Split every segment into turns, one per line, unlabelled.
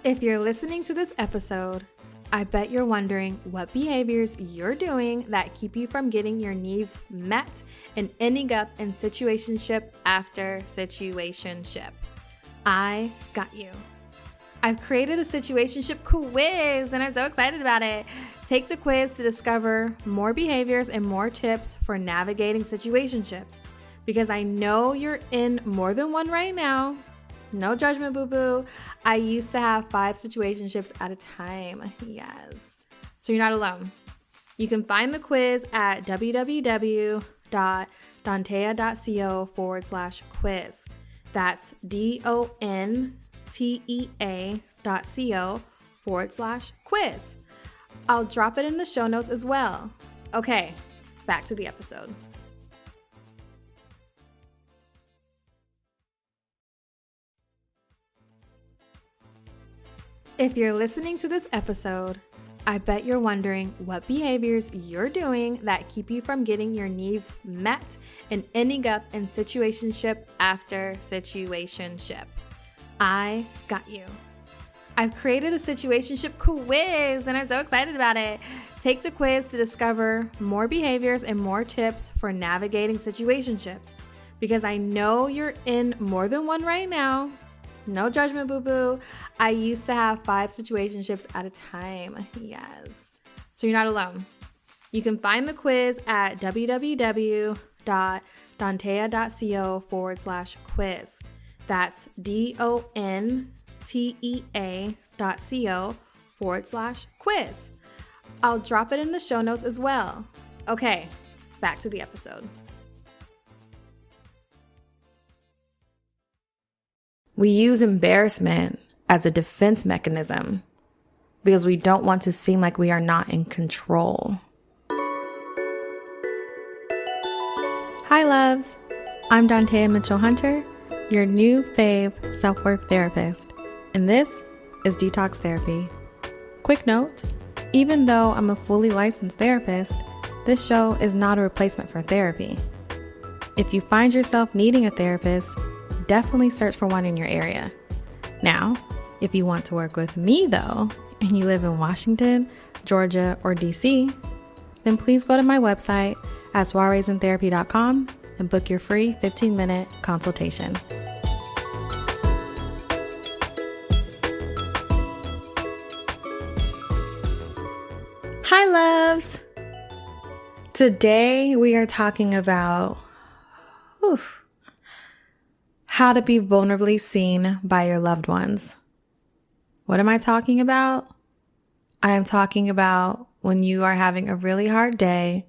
If you're listening to this episode, I bet you're wondering what behaviors you're doing that keep you from getting your needs met and ending up in situationship after situationship. I got you. I've created a situationship quiz and I'm so excited about it. Take the quiz to discover more behaviors and more tips for navigating situationships, because I know you're in more than one right now. No judgment, boo-boo. I used to have 5 situationships at a time. Yes. So you're not alone. You can find the quiz at www.dontea.co/quiz. That's DONTEA.co/quiz. I'll drop it in the show notes as well. Okay, back to the episode. If you're listening to this episode, I bet you're wondering what behaviors you're doing that keep you from getting your needs met and ending up in situationship after situationship. I got you. I've created a situationship quiz and I'm so excited about it. Take the quiz to discover more behaviors and more tips for navigating situationships, because I know you're in more than one right now. No judgment, boo-boo. I used to have 5 situationships at a time. Yes. So you're not alone. You can find the quiz at www.dontea.co/quiz. That's DONTEA.co/quiz. I'll drop it in the show notes as well. Okay, back to the episode. We use embarrassment as a defense mechanism because we don't want to seem like we are not in control. Hi, loves. I'm Dontea Mitchell-Hunter, your new fave self-worth therapist, and this is Detox Therapy. Quick note, even though I'm a fully licensed therapist, this show is not a replacement for therapy. If you find yourself needing a therapist, definitely search for one in your area. Now, if you want to work with me though, and you live in Washington, Georgia, or DC, then please go to my website at soireesintherapy.com and book your free 15-minute consultation. Hi, loves. Today we are talking about how to be vulnerably seen by your loved ones. What am I talking about? I am talking about when you are having a really hard day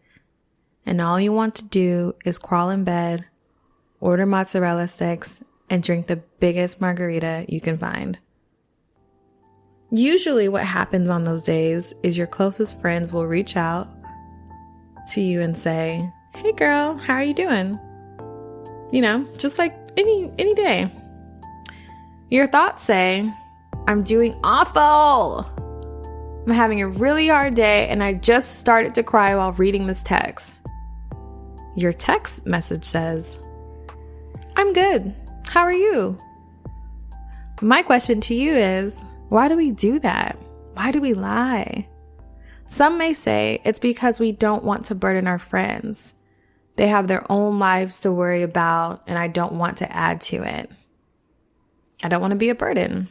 and all you want to do is crawl in bed, order mozzarella sticks, and drink the biggest margarita you can find. Usually what happens on those days is your closest friends will reach out to you and say, "Hey girl, how are you doing?" You know, just like any day. Your thoughts say, "I'm doing awful. I'm having a really hard day and I just started to cry while reading this text." Your text message says, "I'm good. How are you?" My question to you is, why do we do that? Why do we lie? Some may say it's because we don't want to burden our friends. They have their own lives to worry about, and I don't want to add to it. I don't want to be a burden.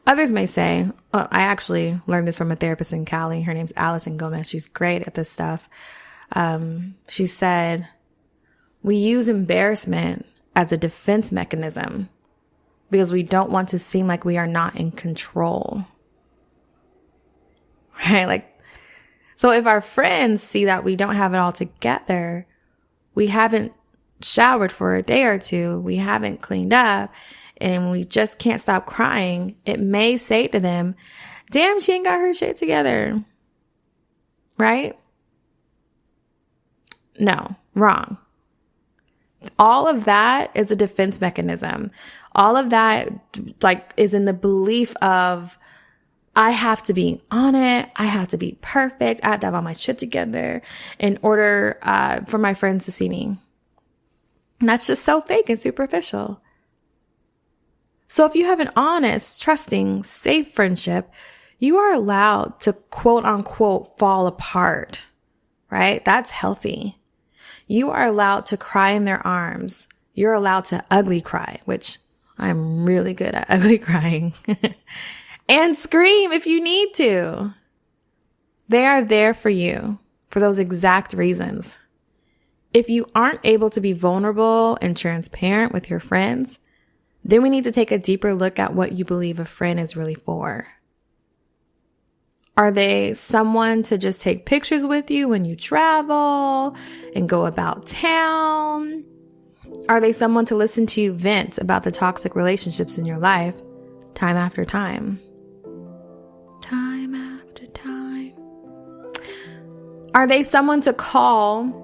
Others may say, well, I actually learned this from a therapist in Cali. Her name's Allison Gomez. She's great at this stuff. She said, we use embarrassment as a defense mechanism because we don't want to seem like we are not in control. Right? So if our friends see that we don't have it all together, we haven't showered for a day or two, we haven't cleaned up, and we just can't stop crying, it may say to them, "Damn, she ain't got her shit together." Right? No, wrong. All of that is a defense mechanism. All of that is in the belief of, I have to be on it. I have to be perfect. I have to have all my shit together in order for my friends to see me. And that's just so fake and superficial. So if you have an honest, trusting, safe friendship, you are allowed to quote unquote fall apart, right? That's healthy. You are allowed to cry in their arms. You're allowed to ugly cry, which I'm really good at ugly crying, and scream if you need to. They are there for you for those exact reasons. If you aren't able to be vulnerable and transparent with your friends, then we need to take a deeper look at what you believe a friend is really for. Are they someone to just take pictures with you when you travel and go about town? Are they someone to listen to you vent about the toxic relationships in your life time after time? Time after time. Are they someone to call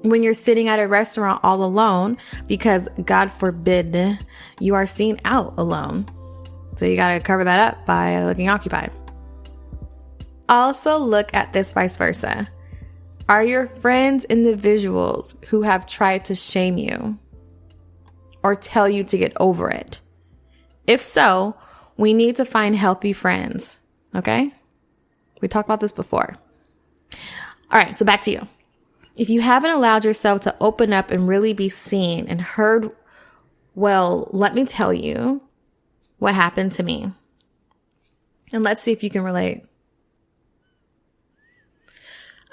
when you're sitting at a restaurant all alone because, God forbid, you are seen out alone? So you got to cover that up by looking occupied. Also look at this vice versa. Are your friends individuals who have tried to shame you or tell you to get over it? If so, we need to find healthy friends. Okay? We talked about this before. All right, so back to you. If you haven't allowed yourself to open up and really be seen and heard, well, let me tell you what happened to me. And let's see if you can relate.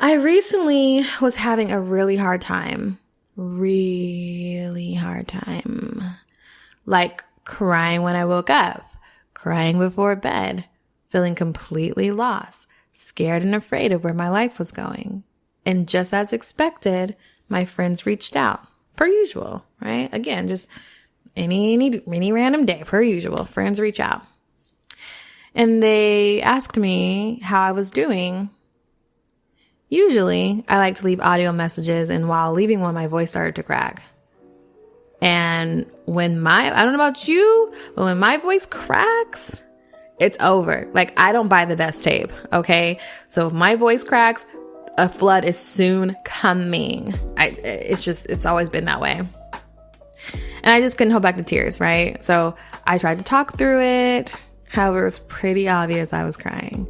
I recently was having a really hard time. Like crying when I woke up, crying before bed, feeling completely lost, scared and afraid of where my life was going. And just as expected, my friends reached out, per usual, right? Again, just any random day, per usual, friends reach out. And they asked me how I was doing. Usually, I like to leave audio messages, and while leaving one, my voice started to crack. And I don't know about you, but when my voice cracks, it's over. Like, I don't buy the best tape, okay? So if my voice cracks, a flood is soon coming. It's always been that way. And I just couldn't hold back the tears, right? So I tried to talk through it. However, it was pretty obvious I was crying.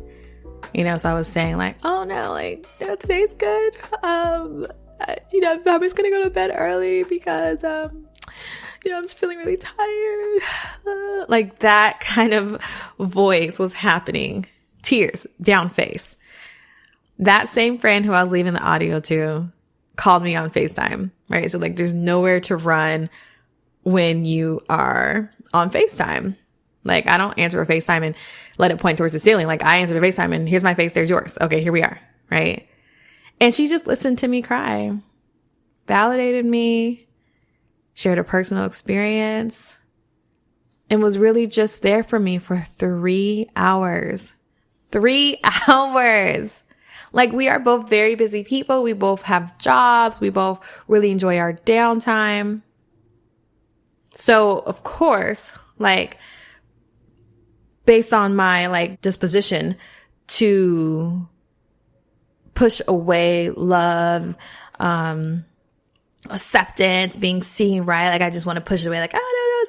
So I was saying like, oh no, no, today's good. I'm just going to go to bed early because, I'm just feeling really tired. Like that kind of voice was happening. Tears down face. That same friend who I was leaving the audio to called me on FaceTime, right? So there's nowhere to run when you are on FaceTime. I don't answer a FaceTime and let it point towards the ceiling. I answered a FaceTime and here's my face, there's yours. Okay, here we are, right? And she just listened to me cry, validated me, shared a personal experience, and was really just there for me for 3 hours. 3 hours. We are both very busy people. We both have jobs. We both really enjoy our downtime. So, of course, based on my disposition to push away love, acceptance, being seen, right? I just want to push it away. Oh,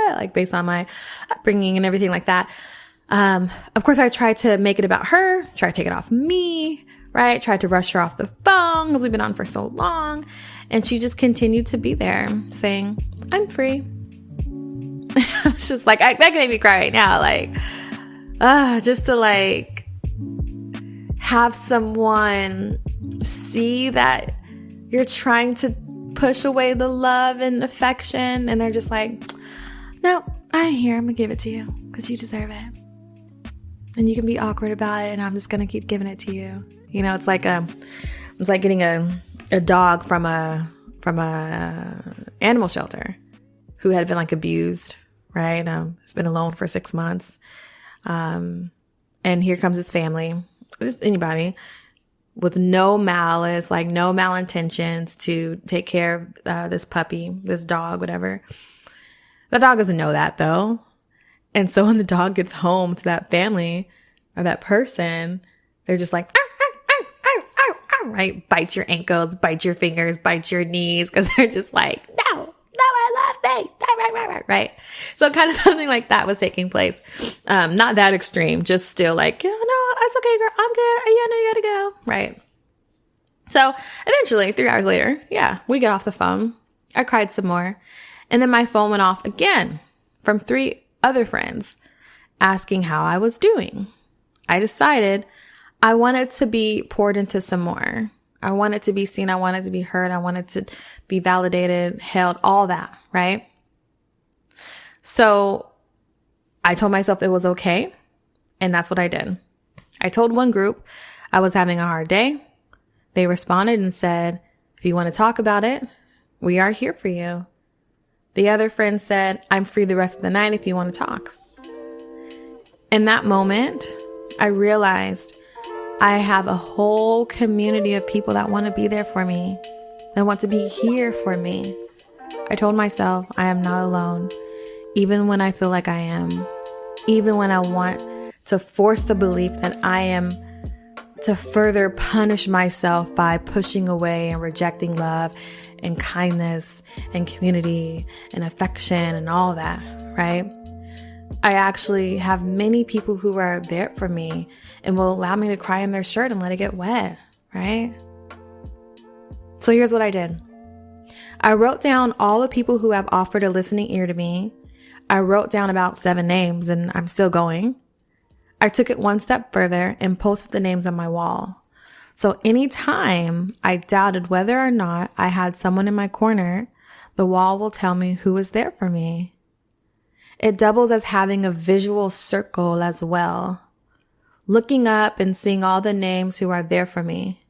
no, sorry. Based on my upbringing and everything like that. Of course, I tried to make it about her, try to take it off me, right? Tried to rush her off the phone because we've been on for so long. And she just continued to be there saying, I'm free. I was just that can make me cry right now. Just to have someone see that you're trying to push away the love and affection. And they're just no, I'm here. I'm going to give it to you because you deserve it. And you can be awkward about it. And I'm just going to keep giving it to you. It's like getting a dog from a animal shelter who had been abused, right? It's been alone for 6 months. And here comes his family, just anybody with no malice, no malintentions to take care of this puppy, this dog, whatever. The dog doesn't know that though. And so when the dog gets home to that family or that person, they're just arr, arr, arr, arr, arr, right? Bite your ankles, bite your fingers, bite your knees. Cause they're just no, I love yay, right? So kind of something like that was taking place. Not that extreme, just still like, no, it's okay, girl, I'm good. Yeah, no, you gotta go, right? So eventually, 3 hours later, we get off the phone. I cried some more. And then my phone went off again from 3 other friends asking how I was doing. I decided I wanted to be poured into some more. I wanted to be seen. I wanted to be heard. I wanted to be validated, held, all that, right? So I told myself it was okay. And that's what I did. I told one group I was having a hard day. They responded and said, if you want to talk about it, we are here for you. The other friend said, I'm free the rest of the night if you want to talk. In that moment, I realized I have a whole community of people that want to be there for me, that want to be here for me. I told myself I am not alone, even when I feel like I am, even when I want to force the belief that I am to further punish myself by pushing away and rejecting love and kindness and community and affection and all that, right? I actually have many people who are there for me and will allow me to cry in their shirt and let it get wet, right? So here's what I did. I wrote down all the people who have offered a listening ear to me. I wrote down about 7 names and I'm still going. I took it one step further and posted the names on my wall. So anytime I doubted whether or not I had someone in my corner, the wall will tell me who is there for me. It doubles as having a visual circle as well, looking up and seeing all the names who are there for me.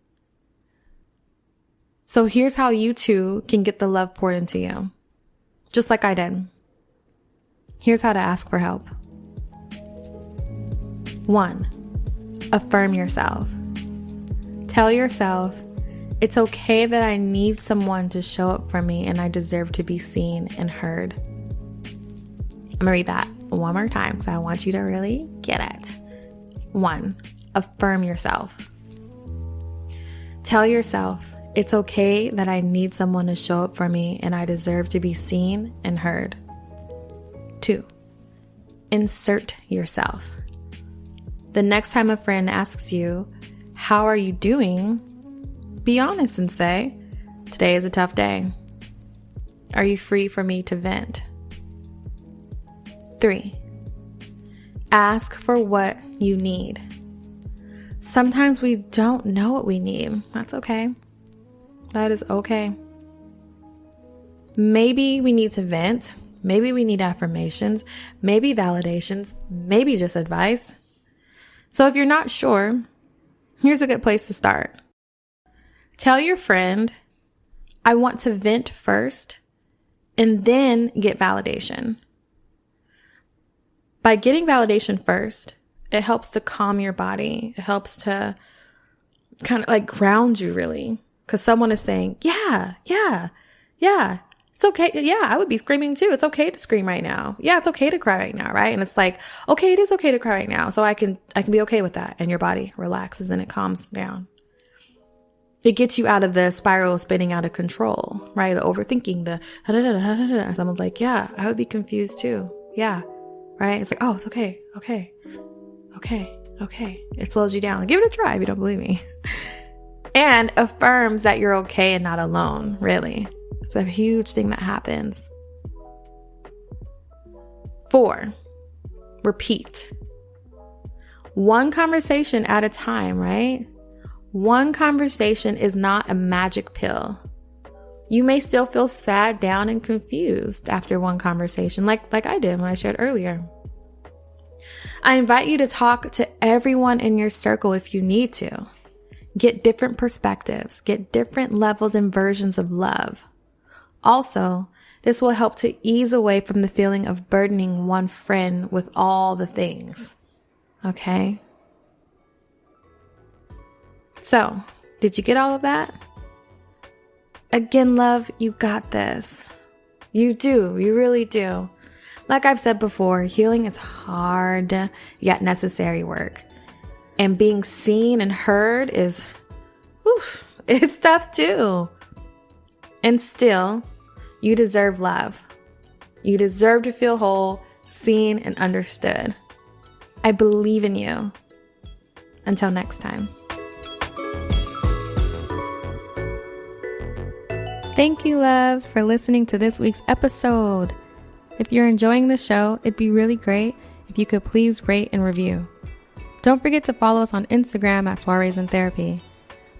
So here's how you too can get the love poured into you, just like I did. Here's how to ask for help. 1, affirm yourself. Tell yourself, it's okay that I need someone to show up for me and I deserve to be seen and heard. I'm going to read that one more time because I want you to really get it. 1, affirm yourself. Tell yourself, it's okay that I need someone to show up for me and I deserve to be seen and heard. 2, insert yourself. The next time a friend asks you, how are you doing? Be honest and say, today is a tough day. Are you free for me to vent? 3, ask for what you need. Sometimes we don't know what we need. That's okay. That is okay. Maybe we need to vent. Maybe we need affirmations, maybe validations, maybe just advice. So if you're not sure, here's a good place to start. Tell your friend, I want to vent first and then get validation. By getting validation first, it helps to calm your body. It helps to kind of like ground you really. Because someone is saying, yeah, it's okay. Yeah, I would be screaming too. It's okay to scream right now. Yeah, it's okay to cry right now, right? And it's like, okay, it is okay to cry right now. So I can be okay with that. And your body relaxes and it calms down. It gets you out of the spiral of spinning out of control, right? The overthinking, the someone's like, yeah, I would be confused too. Yeah, right? It's like, oh, it's okay. It slows you down. Give it a try if you don't believe me. And affirms that you're okay and not alone, really. It's a huge thing that happens. 4, repeat. One conversation at a time, right? One conversation is not a magic pill. You may still feel sad, down, and confused after one conversation, like I did when I shared earlier. I invite you to talk to everyone in your circle if you need to. Get different perspectives, get different levels and versions of love. Also, this will help to ease away from the feeling of burdening one friend with all the things. Okay? So, did you get all of that? Again, love, you got this. You do. You really do. Like I've said before, healing is hard yet necessary work. And being seen and heard is, it's tough too. And still, you deserve love. You deserve to feel whole, seen, and understood. I believe in you. Until next time. Thank you, loves, for listening to this week's episode. If you're enjoying the show, it'd be really great if you could please rate and review. Don't forget to follow us on Instagram at Soirees in Therapy.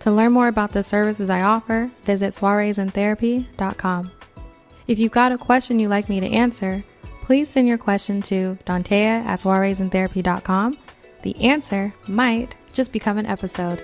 To learn more about the services I offer, visit soireesintherapy.com. If you've got a question you'd like me to answer, please send your question to Dantea at soireesintherapy.com. The answer might just become an episode.